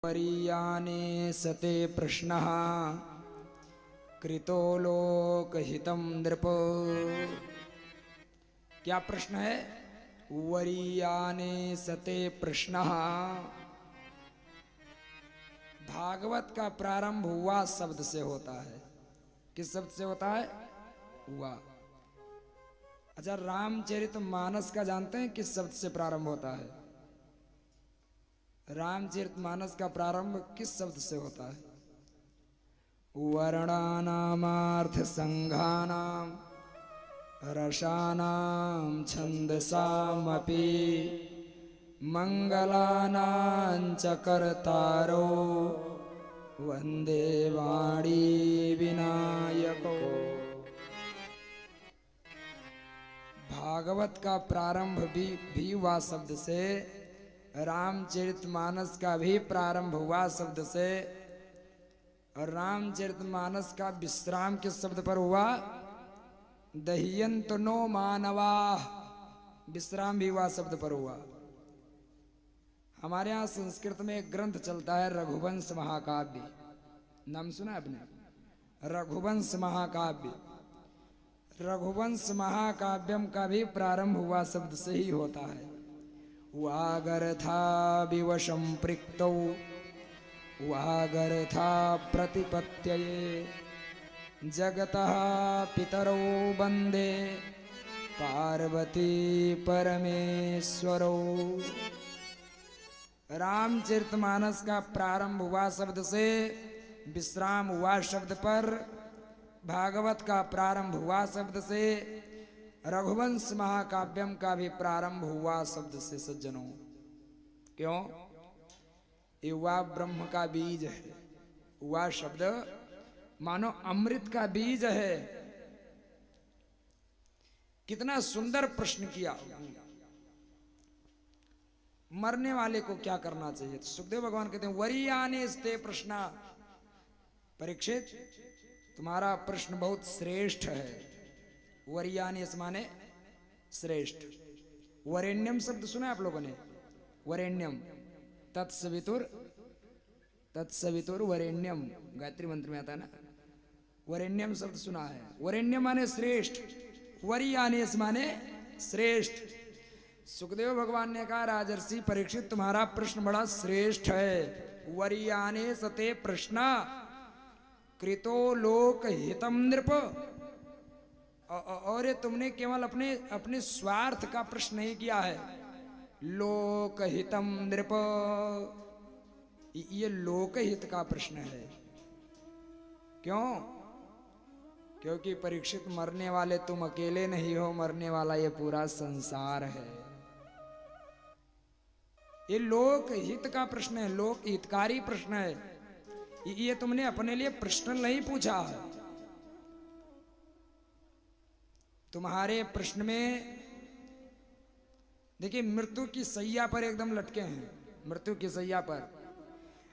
वरीयाने सते प्रश्नः कृतो लोकहितं नृप। क्या प्रश्न है? वरीयाने सते प्रश्नः। भागवत का प्रारंभ हुआ शब्द से होता है। किस शब्द से होता है? हुआ। अच्छा, रामचरितमानस का जानते हैं किस शब्द से प्रारंभ होता है? रामचरितमानस का प्रारंभ किस शब्द से होता है? वर्णानामार्थ संघानाम रसानां छंदसामपि मंगलानां च कर्तारो वंदे वाणी विनायको। भागवत का प्रारंभ भी हुआ शब्द से, रामचरितमानस का भी प्रारंभ हुआ शब्द से, और रामचरितमानस का विश्राम किस शब्द पर हुआ? दह्यंत नो मानवा। विश्राम भी हुआ शब्द पर हुआ। हमारे यहाँ संस्कृत में एक ग्रंथ चलता है रघुवंश महाकाव्य। नाम सुना है आपने? रघुवंश महाकाव्य। रघुवंश महाकाव्यम का भी प्रारंभ हुआ शब्द से ही होता है। वागर्था विवशं पृक्तौ वागर्था प्रतिपत्यये जगतः पितरौ वन्दे पार्वती परमेश्वरौ। रामचरितमानस का प्रारंभ हुआ शब्द से, विश्राम हुआ शब्द पर, भागवत का प्रारंभ हुआ शब्द से, रघुवंश महाकाव्यम का भी प्रारंभ हुआ शब्द से। सज्जनों, क्यों? ये हुआ ब्रह्म का बीज है। हुआ शब्द मानो अमृत का बीज है। कितना सुंदर प्रश्न किया। मरने वाले को क्या करना चाहिए? तो सुखदेव भगवान कहते हैं वरीयाने स्ते प्रश्ना। परीक्षित, तुम्हारा प्रश्न बहुत श्रेष्ठ है। वरीयाने माने श्रेष्ठ। वरेण्यम शब्द सुना आप लोगों ने? वरेण्यम तत्सवितुर वरेण्यम, गायत्री मंत्र में आता है ना। वरेण्यम शब्द सुना है। वरेण्यम माने श्रेष्ठ, वरीयाने माने श्रेष्ठ। सुखदेव भगवान ने कहा राजर्षि परीक्षित, तुम्हारा प्रश्न बड़ा श्रेष्ठ है। वरीयाने सते प्रश्न कृतो लोक हितम नृप। और ये तुमने केवल अपने स्वार्थ का प्रश्न नहीं किया है। लोक हितम नृप, ये लोकहित का प्रश्न है। क्यों? क्योंकि परीक्षित, मरने वाले तुम अकेले नहीं हो, मरने वाला ये पूरा संसार है। ये लोकहित का प्रश्न है, लोक हितकारी प्रश्न है। ये तुमने अपने लिए प्रश्न नहीं पूछा है। तुम्हारे प्रश्न में देखिए, मृत्यु की सैया पर एकदम लटके हैं, मृत्यु की सैया पर।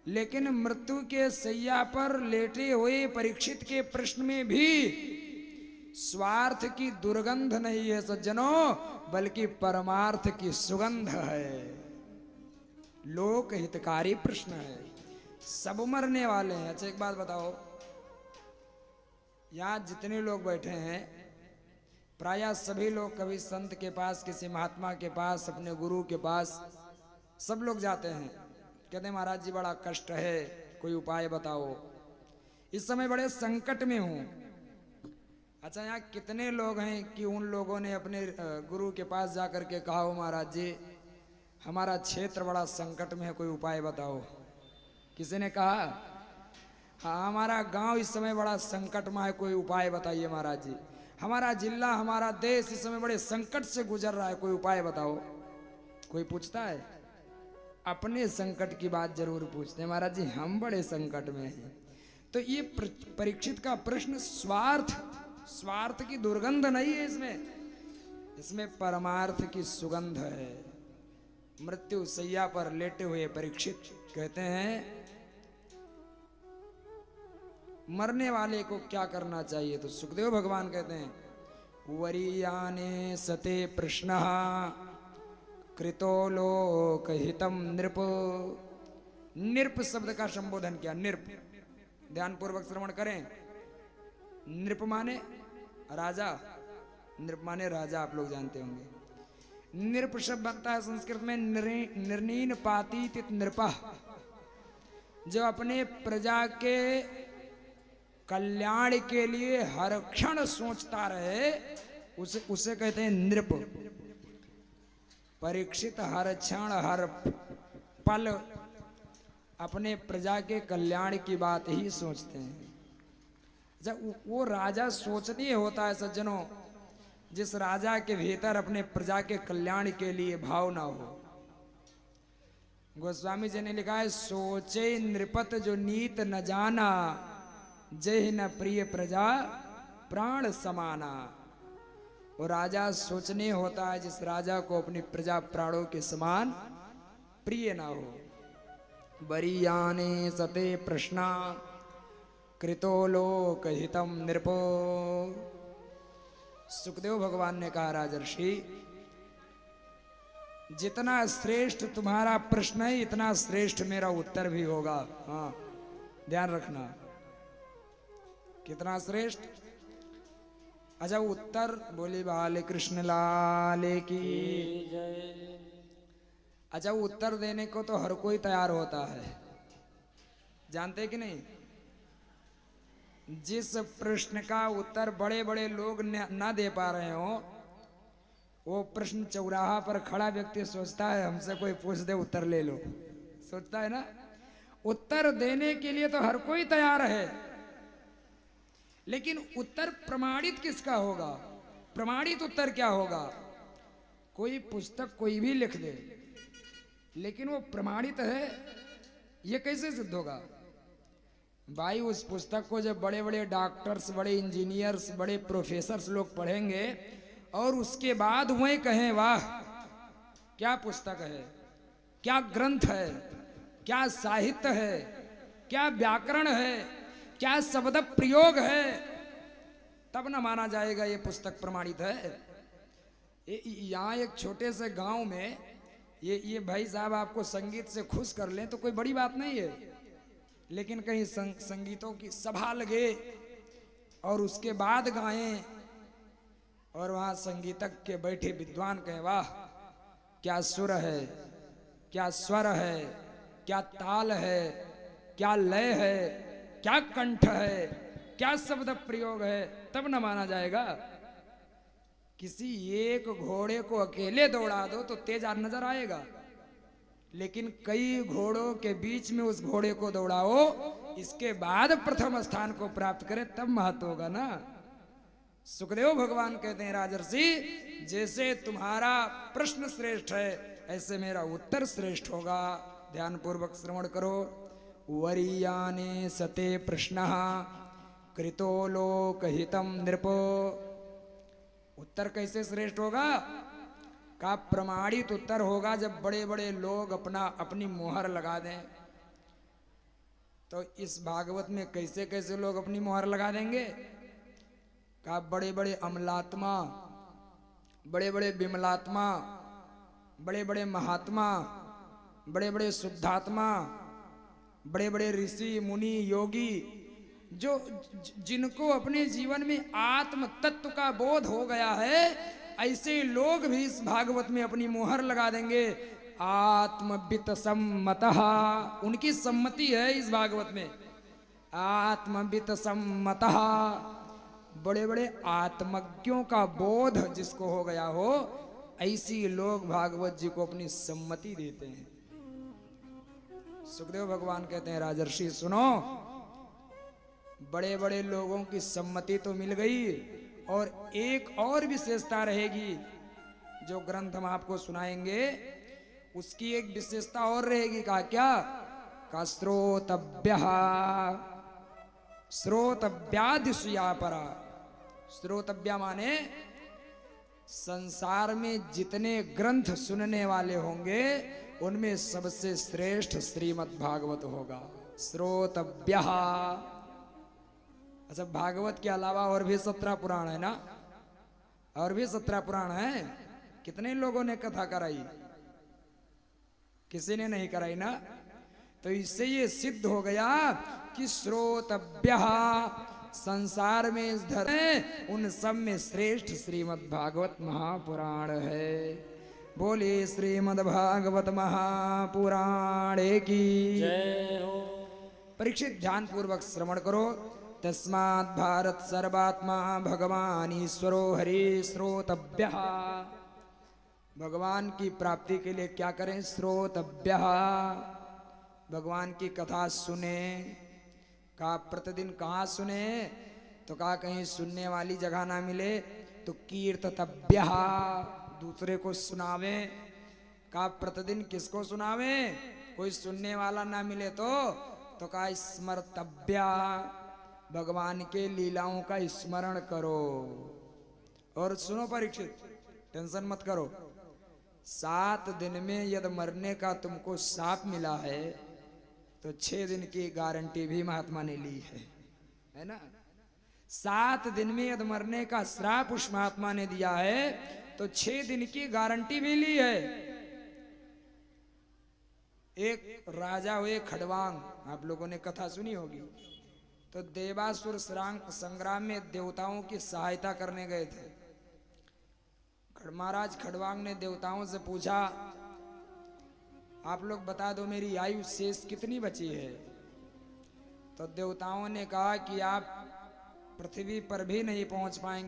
लेकिन मृत्यु के सैया पर लेटे हुए परीक्षित के प्रश्न में भी स्वार्थ की दुर्गंध नहीं है सज्जनों, बल्कि परमार्थ की सुगंध है। लोक हितकारी प्रश्न है। सब मरने वाले हैं। अच्छा, एक बात बताओ, यहां जितने लोग बैठे हैं, प्रायः सभी लोग कभी संत के पास, किसी महात्मा के पास, अपने गुरु के पास, सब लोग जाते हैं। कहते हैं महाराज जी बड़ा कष्ट है, कोई उपाय बताओ, इस समय बड़े संकट में हूं। अच्छा, यहाँ कितने लोग हैं कि उन लोगों ने अपने गुरु के पास जाकर के कहा हो महाराज जी हमारा क्षेत्र बड़ा संकट में है, कोई उपाय बताओ? किसी ने कहा हाँ हमारा गांव इस समय बड़ा संकट में है, कोई उपाय बताइए महाराज जी। हमारा जिला, हमारा देश इस समय बड़े संकट से गुजर रहा है, कोई उपाय बताओ? कोई पूछता है? अपने संकट की बात जरूर पूछते हैं, महाराज जी हम बड़े संकट में हैं। तो ये परीक्षित का प्रश्न स्वार्थ की दुर्गंध नहीं है इसमें परमार्थ की सुगंध है। मृत्यु सैया पर लेटे हुए परीक्षित कहते हैं मरने वाले को क्या करना चाहिए? तो सुखदेव भगवान कहते हैं वरीयाने सते प्रश्नः कृतो लोकहितं नृप। नृप शब्द का संबोधन किया। नृप, ध्यान पूर्वक श्रवण करें। नृप माने राजा, नृप माने राजा, आप लोग जानते होंगे। नृप शब्द बनता है संस्कृत में निर्णीन पातीत नृपः, जो अपने प्रजा के कल्याण के लिए हर क्षण सोचता रहे, उसे कहते हैं नृप। परीक्षित हर क्षण हर पल अपने प्रजा के कल्याण की बात ही सोचते हैं। जब वो राजा सोचनीय होता है सज्जनों, जिस राजा के भीतर अपने प्रजा के कल्याण के लिए भाव ना हो। गोस्वामी जी ने लिखा है, सोचे नृपत जो नीत न जाना, जय न प्रिय प्रजा प्राण समाना। वो राजा सोचनीय होता है जिस राजा को अपनी प्रजा प्राणों के समान प्रिय ना हो। बरीयाने सते प्रश्ना कृतो लोक हितम नृपो। सुखदेव भगवान ने कहा, राजर्षि, जितना श्रेष्ठ तुम्हारा प्रश्न है इतना श्रेष्ठ मेरा उत्तर भी होगा। हाँ, ध्यान रखना, कितना श्रेष्ठ। अच्छा, उत्तर बोले बाले कृष्ण लाल की जय। अच्छा, उत्तर देने को तो हर कोई तैयार होता है, जानते कि नहीं? जिस प्रश्न का उत्तर बड़े बड़े लोग ना दे पा रहे हो, वो प्रश्न चौराहा पर खड़ा व्यक्ति सोचता है हमसे कोई पूछ दे उत्तर ले लो, सोचता है ना। उत्तर देने के लिए तो हर कोई तैयार है, लेकिन उत्तर प्रमाणित किसका होगा? प्रमाणित उत्तर क्या होगा? कोई पुस्तक कोई भी लिख दे, लेकिन वो प्रमाणित है ये कैसे सिद्ध होगा? भाई, उस पुस्तक को जब बड़े बड़े डॉक्टर्स, बड़े इंजीनियर्स, बड़े प्रोफेसर्स लोग पढ़ेंगे और उसके बाद वही कहें वाह क्या पुस्तक है, क्या ग्रंथ है, क्या साहित्य है, क्या व्याकरण है, क्या शब्द प्रयोग है, तब न माना जाएगा ये पुस्तक प्रमाणित है। यहाँ एक छोटे से गांव में ये भाई साहब आपको संगीत से खुश कर लें तो कोई बड़ी बात नहीं है, लेकिन कहीं संगीतों की सभा लगे और उसके बाद गाएं और वहां संगीतज्ञ के बैठे विद्वान कहें वाह क्या सुर है, क्या स्वर है, क्या ताल है, क्या लय है, क्या कंठ है, क्या शब्द प्रयोग है, तब न माना जाएगा। किसी एक घोड़े को अकेले दौड़ा दो तो तेज नजर आएगा, लेकिन कई घोड़ों के बीच में उस घोड़े को दौड़ाओ, इसके बाद प्रथम स्थान को प्राप्त करे, तब महत्व होगा ना। सुखदेव भगवान कहते हैं, राजर्षि, जैसे तुम्हारा प्रश्न श्रेष्ठ है ऐसे मेरा उत्तर श्रेष्ठ होगा। ध्यान पूर्वक श्रवण करो। वरीयाने सते प्रश्नः कृतो लोकहितं नृपो। उत्तर कैसे श्रेष्ठ होगा? का प्रमाणित उत्तर होगा जब बड़े बड़े लोग अपनी मोहर लगा दें। तो इस भागवत में कैसे कैसे लोग अपनी मोहर लगा देंगे? का बड़े बड़े अमलात्मा, बड़े बड़े विमलात्मा, बड़े बड़े महात्मा, बड़े बड़े शुद्धात्मा, बड़े बड़े ऋषि मुनि योगी, जो जिनको अपने जीवन में आत्म तत्व का बोध हो गया है, ऐसे लोग भी इस भागवत में अपनी मोहर लगा देंगे। आत्मवित सम्मतः, उनकी सम्मति है इस भागवत में। आत्मवित सम्मतः, बड़े बड़े आत्मज्ञों का बोध जिसको हो गया हो, ऐसी लोग भागवत जी को अपनी सम्मति देते हैं। सुखदेव भगवान कहते हैं, राजर्षि सुनो, बड़े बड़े लोगों की सम्मति तो मिल गई, और एक और विशेषता रहेगी जो ग्रंथ हम आपको सुनाएंगे, उसकी एक विशेषता और रहेगी। कहा क्या? का श्रोतव्यः श्रोतव्यादिशया परा। श्रोतव्या माने संसार में जितने ग्रंथ सुनने वाले होंगे उनमें सबसे श्रेष्ठ श्रीमद् भागवत होगा। श्रोतव्यः। अच्छा, भागवत के अलावा और भी 17 पुराण है ना, और भी 17 पुराण है। कितने लोगों ने कथा कराई? किसी ने नहीं कराई ना। तो इससे ये सिद्ध हो गया कि श्रोतव्य संसार में इस धर्म में उन सब में श्रेष्ठ श्रीमद् भागवत महापुराण है। बोले श्रीमद् भागवत महापुराण की जय हो। परीक्षित ध्यान पूर्वक श्रवण करो। तस्मात् भारत सर्वात्मा भगवान ईश्वरो हरि श्रोतव्य। भगवान की प्राप्ति के लिए क्या करें? श्रोतव्य, भगवान की कथा सुने। कहा प्रतिदिन कहाँ सुने? तो कहा कहीं सुनने वाली जगह ना मिले तो कीर्तव्य, दूसरे को सुनावे। कहा प्रतिदिन किसको सुनावे? कोई सुनने वाला ना मिले तो कहा स्मर्तव्य, भगवान के लीलाओं का स्मरण करो। और सुनो परीक्षित, टेंशन मत करो। 7 दिन में यदि मरने का तुमको शाप मिला है तो 6 दिन की गारंटी भी महात्मा ने ली है ना। 7 दिन में यदि मरने का श्राप उस महात्मा ने दिया है तो 6 दिन की गारंटी भी ली है। एक राजा हुए खड़वांग, आप लोगों ने कथा सुनी होगी। तो देवासुर संग्राम में देवताओं की सहायता करने गए थे। महाराज खड़वांग ने देवताओं से पूछा, आप लोग बता दो मेरी आयु शेष कितनी बची है। तो देवताओं ने कहा कि आप पृथ्वी पर भी नहीं पहुंच पाएंगे।